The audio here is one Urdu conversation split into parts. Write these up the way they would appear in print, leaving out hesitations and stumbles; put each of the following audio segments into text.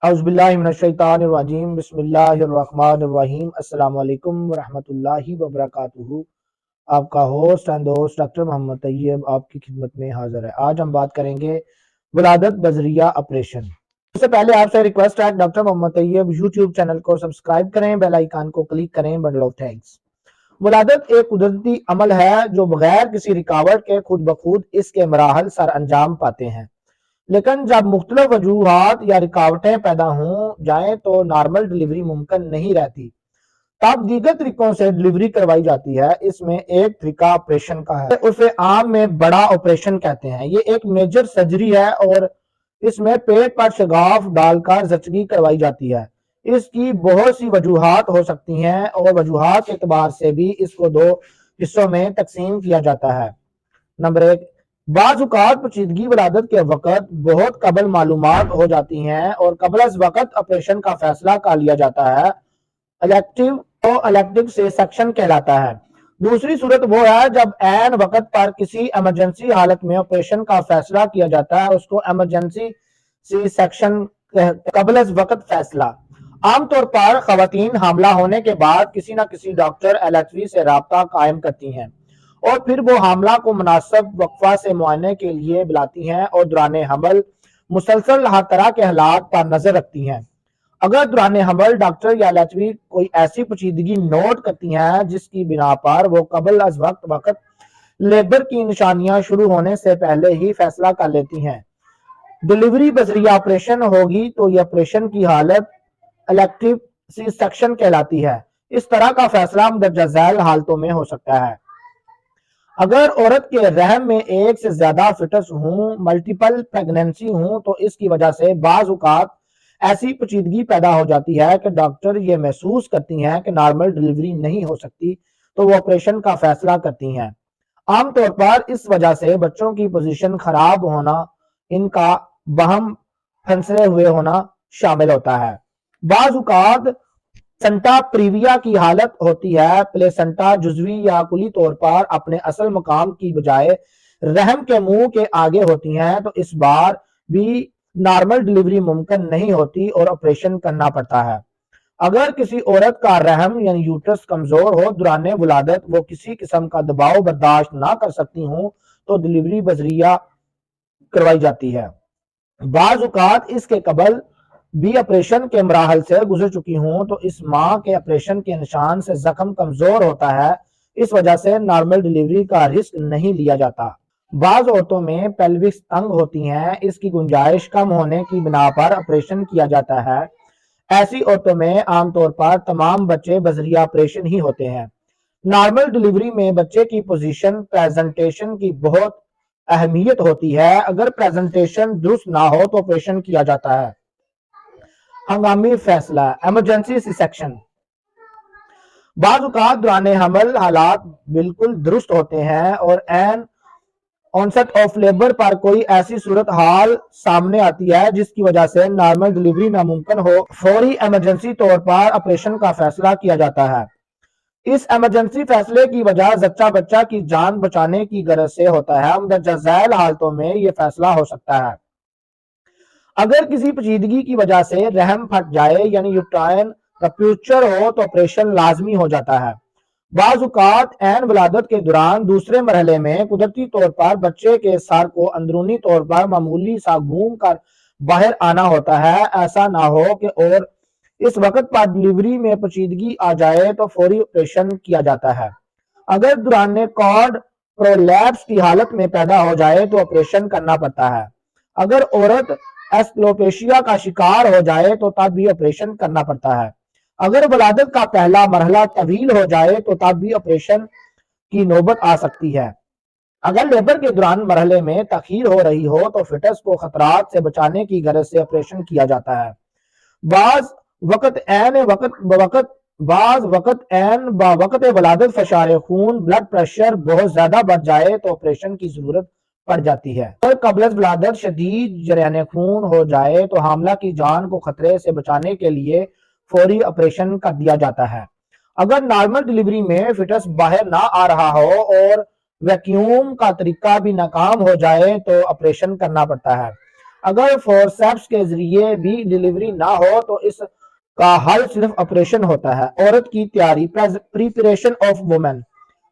اعوذ باللہ من الشیطان الرجیم بسم اللہ الرحمن الرحیم السلام علیکم ورحمۃ اللہ وبرکاتہ۔ آپ کا ہوسٹ اینڈ دوست ڈاکٹر محمد طیب آپ کی خدمت میں حاضر ہے۔ آج ہم بات کریں گے ولادت بذریعہ آپریشن۔ اس سے پہلے آپ سے ریکویسٹ ہے ڈاکٹر محمد طیب یوٹیوب چینل کو سبسکرائب کریں، بیل آئیکن کو کلک کریں۔ Bundle of thanks. ولادت ایک قدرتی عمل ہے جو بغیر کسی رکاوٹ کے خود بخود اس کے مراحل سر انجام پاتے ہیں، لیکن جب مختلف وجوہات یا رکاوٹیں پیدا ہوں جائیں تو نارمل ڈیلیوری ممکن نہیں رہتی۔ تب دیگر طریقوں سے ڈیلیوری کروائی جاتی ہے۔ اس میں ایک طریقہ آپریشن کا ہے، اسے عام میں بڑا آپریشن کہتے ہیں۔ یہ ایک میجر سرجری ہے اور اس میں پیٹ پر شگاف ڈال کر زچگی کروائی جاتی ہے۔ اس کی بہت سی وجوہات ہو سکتی ہیں اور وجوہات کے اعتبار سے بھی اس کو دو حصوں میں تقسیم کیا جاتا ہے۔ نمبر ایک، بعض اوقات پیچیدگی ولادت کے وقت بہت قبل معلومات ہو جاتی ہیں اور قبل از وقت آپریشن کا فیصلہ کر لیا جاتا ہے۔ الیکٹیو سی سیکشن کہلاتا ہے۔ دوسری صورت وہ ہے جب عین وقت پر کسی ایمرجنسی حالت میں آپریشن کا فیصلہ کیا جاتا ہے، اس کو ایمرجنسی سی سیکشن قبل از وقت فیصلہ۔ عام طور پر خواتین حاملہ ہونے کے بعد کسی نہ کسی ڈاکٹر LHV سے رابطہ قائم کرتی ہیں اور پھر وہ حاملہ کو مناسب وقفہ سے معائنے کے لیے بلاتی ہیں اور دوران حمل مسلسل ہر طرح کے حالات پر نظر رکھتی ہیں۔ اگر دوران حمل ڈاکٹر یا LHV کوئی ایسی پیچیدگی نوٹ کرتی ہیں جس کی بنا پر وہ قبل از وقت لیبر کی نشانیاں شروع ہونے سے پہلے ہی فیصلہ کر لیتی ہیں ڈیلیوری بذریعہ آپریشن ہوگی تو یہ آپریشن کی حالت الیکٹیو سی سیکشن کہلاتی ہے۔ اس طرح کا فیصلہ مندرجہ ذیل حالتوں میں ہو سکتا ہے: اگر عورت کے رحم میں ایک سے زیادہ فٹس ہوں، ملٹیپل پیگننسی ہوں، تو اس کی وجہ سے بعض اوقات ایسی پیچیدگی پیدا ہو جاتی ہے کہ ڈاکٹر یہ محسوس کرتی ہیں کہ نارمل ڈیلیوری نہیں ہو سکتی تو وہ آپریشن کا فیصلہ کرتی ہیں۔ عام طور پر اس وجہ سے بچوں کی پوزیشن خراب ہونا، ان کا بہم پھنسے ہوئے ہونا شامل ہوتا ہے۔ بعض اوقات پلیسنٹا پریویا کی حالت ہوتی ہے۔ پلیسنٹا جزوی یا کلی طور پر اپنے اصل مقام کی بجائے رحم کے منہ کے آگے ہوتی ہیں، تو اس بار بھی نارمل ڈیلیوری ممکن نہیں ہوتی اور آپریشن کرنا پڑتا ہے۔ اگر کسی عورت کا رحم یعنی یوٹرس کمزور ہو، دوران ولادت وہ کسی قسم کا دباؤ برداشت نہ کر سکتی ہوں تو ڈیلیوری بذریعہ کروائی جاتی ہے۔ بعض اوقات اس کے قبل بھی آپریشن کے مراحل سے گزر چکی ہوں تو اس ماں کے آپریشن کے نشان سے زخم کمزور ہوتا ہے، اس وجہ سے نارمل ڈیلیوری کا رسک نہیں لیا جاتا۔ بعض عورتوں میں پیلوس تنگ ہوتی ہیں، اس کی گنجائش کم ہونے کی بنا پر آپریشن کیا جاتا ہے۔ ایسی عورتوں میں عام طور پر تمام بچے بذریعہ آپریشن ہی ہوتے ہیں۔ نارمل ڈیلیوری میں بچے کی پوزیشن پریزنٹیشن کی بہت اہمیت ہوتی ہے۔ اگر پریزنٹیشن درست نہ ہو تو آپریشن کیا جاتا ہے۔ ہنگامی فیصلہ ایمرجنسی سی سیکشن۔ بعض اوقات دوران حمل حالات بالکل درست ہوتے ہیں اور عین آنست آف لیبر پر کوئی ایسی صورتحال سامنے آتی ہے جس کی وجہ سے نارمل ڈیلیوری ناممکن ہو۔ فوری ایمرجنسی طور پر آپریشن کا فیصلہ کیا جاتا ہے۔ اس ایمرجنسی فیصلے کی وجہ زچہ بچہ کی جان بچانے کی غرض سے ہوتا ہے۔ مندرجہ ذیل حالتوں میں یہ فیصلہ ہو سکتا ہے: اگر کسی پیچیدگی کی وجہ سے رحم پھٹ جائے یعنی یوٹرائن رپچر ہو تو آپریشن لازمی ہو جاتا ہے۔ بعض اوقات عین ولادت کے دوران دوسرے مرحلے میں قدرتی طور پر بچے کے سر کو اندرونی طور پر معمولی سا گھوم کر باہر آنا ہوتا ہے۔ ایسا نہ ہو کہ اور اس وقت پر ڈیلیوری میں پیچیدگی آ جائے تو فوری آپریشن کیا جاتا ہے۔ اگر دوران کارڈ پرولیپس کی حالت میں پیدا ہو جائے تو آپریشن کرنا پڑتا ہے۔ اگر عورت ایسکلوپیشیا کا شکار ہو جائے تو تب بھی آپریشن کرنا پڑتا ہے۔ اگر ولادت کا پہلا مرحلہ طویل ہو جائے تو تب بھی آپریشن کی نوبت آ سکتی ہے۔ اگر لیبر کے دوران مرحلے میں تاخیر ہو رہی ہو تو فٹس کو خطرات سے بچانے کی غرض سے آپریشن کیا جاتا ہے۔ بعض وقت وقت ولادت فشار خون بلڈ پریشر بہت زیادہ بڑھ جائے تو آپریشن کی ضرورت پڑ جاتی ہے۔ اگر قبل از ولادت شدید جریان خون ہو جائے تو حاملہ کی جان کو خطرے سے بچانے کے لیے فوری آپریشن کر دیا جاتا ہے۔ اگر نارمل ڈیلیوری میں فٹس باہر نہ آ رہا ہو اور ویکیوم کا طریقہ بھی ناکام ہو جائے تو آپریشن کرنا پڑتا ہے۔ اگر فورسیپس کے ذریعے بھی ڈیلیوری نہ ہو تو اس کا حل صرف آپریشن ہوتا ہے۔ عورت کی تیاری، پریپریشن آف وومن۔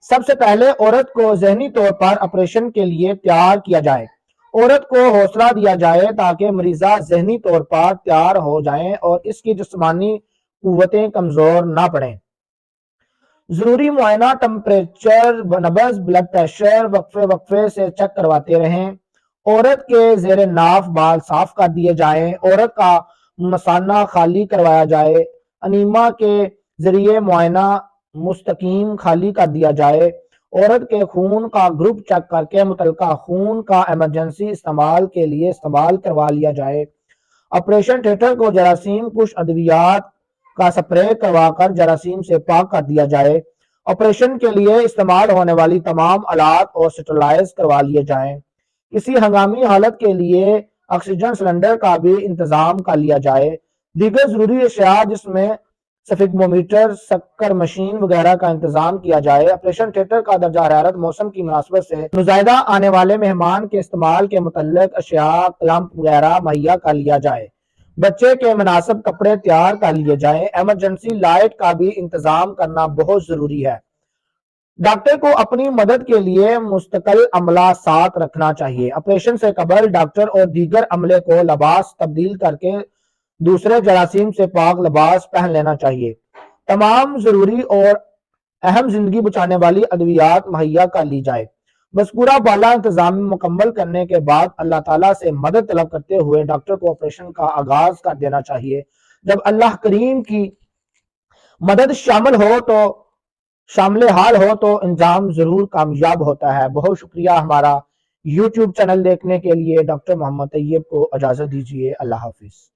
سب سے پہلے عورت کو ذہنی طور پر آپریشن کے لیے تیار کیا جائے۔ عورت کو حوصلہ دیا جائے تاکہ مریضہ ذہنی طور پر تیار ہو جائیں اور اس کی جسمانی قوتیں کمزور نہ پڑیں۔ ضروری معائنہ، ٹمپریچر، نبض، بلڈ پریشر وقفے سے چیک کرواتے رہیں۔ عورت کے زیر ناف بال صاف کر دیے جائیں۔ عورت کا مثانہ خالی کروایا جائے۔ انیما کے ذریعے معائنہ مستقیم خالی کر دیا جائے۔ عورت کے خون کا گروپ چیک کر کے متعلقہ خون کا ایمرجنسی استعمال کے لیے استعمال کروا لیا جائے۔ آپریشن تھیٹر کو جراثیم کش ادویات کا سپرے کروا کر جراثیم سے پاک کر دیا جائے۔ آپریشن کے لیے استعمال ہونے والی تمام آلات اور سٹرلائز کروا لیے جائیں۔ کسی ہنگامی حالت کے لیے آکسیجن سلنڈر کا بھی انتظام کر لیا جائے۔ دیگر ضروری اشیاء جس میں سفگمومیٹر، سکر مشین وغیرہ کا انتظام کیا جائے۔ آپریشن تھیٹر کا درجہ حرارت موسم کی مناسبت سے نزائیدہ آنے والے مہمان کے استعمال کے متعلق اشیاء، کلمپ وغیرہ مہیا کر لیا جائے۔ بچے کے مناسب کپڑے تیار کر لیے جائیں۔ ایمرجنسی لائٹ کا بھی انتظام کرنا بہت ضروری ہے۔ ڈاکٹر کو اپنی مدد کے لیے مستقل عملہ ساتھ رکھنا چاہیے۔ آپریشن سے قبل ڈاکٹر اور دیگر عملے کو لباس تبدیل کر کے دوسرے جراثیم سے پاک لباس پہن لینا چاہیے۔ تمام ضروری اور اہم زندگی بچانے والی ادویات مہیا کر لی جائے۔ مذکورہ بالا انتظام مکمل کرنے کے بعد اللہ تعالیٰ سے مدد طلب کرتے ہوئے ڈاکٹر کو آپریشن کا آغاز کر دینا چاہیے۔ جب اللہ کریم کی مدد شامل حال ہو تو انجام ضرور کامیاب ہوتا ہے۔ بہت شکریہ ہمارا یوٹیوب چینل دیکھنے کے لیے۔ ڈاکٹر محمد طیب کو اجازت دیجیے۔ اللہ حافظ۔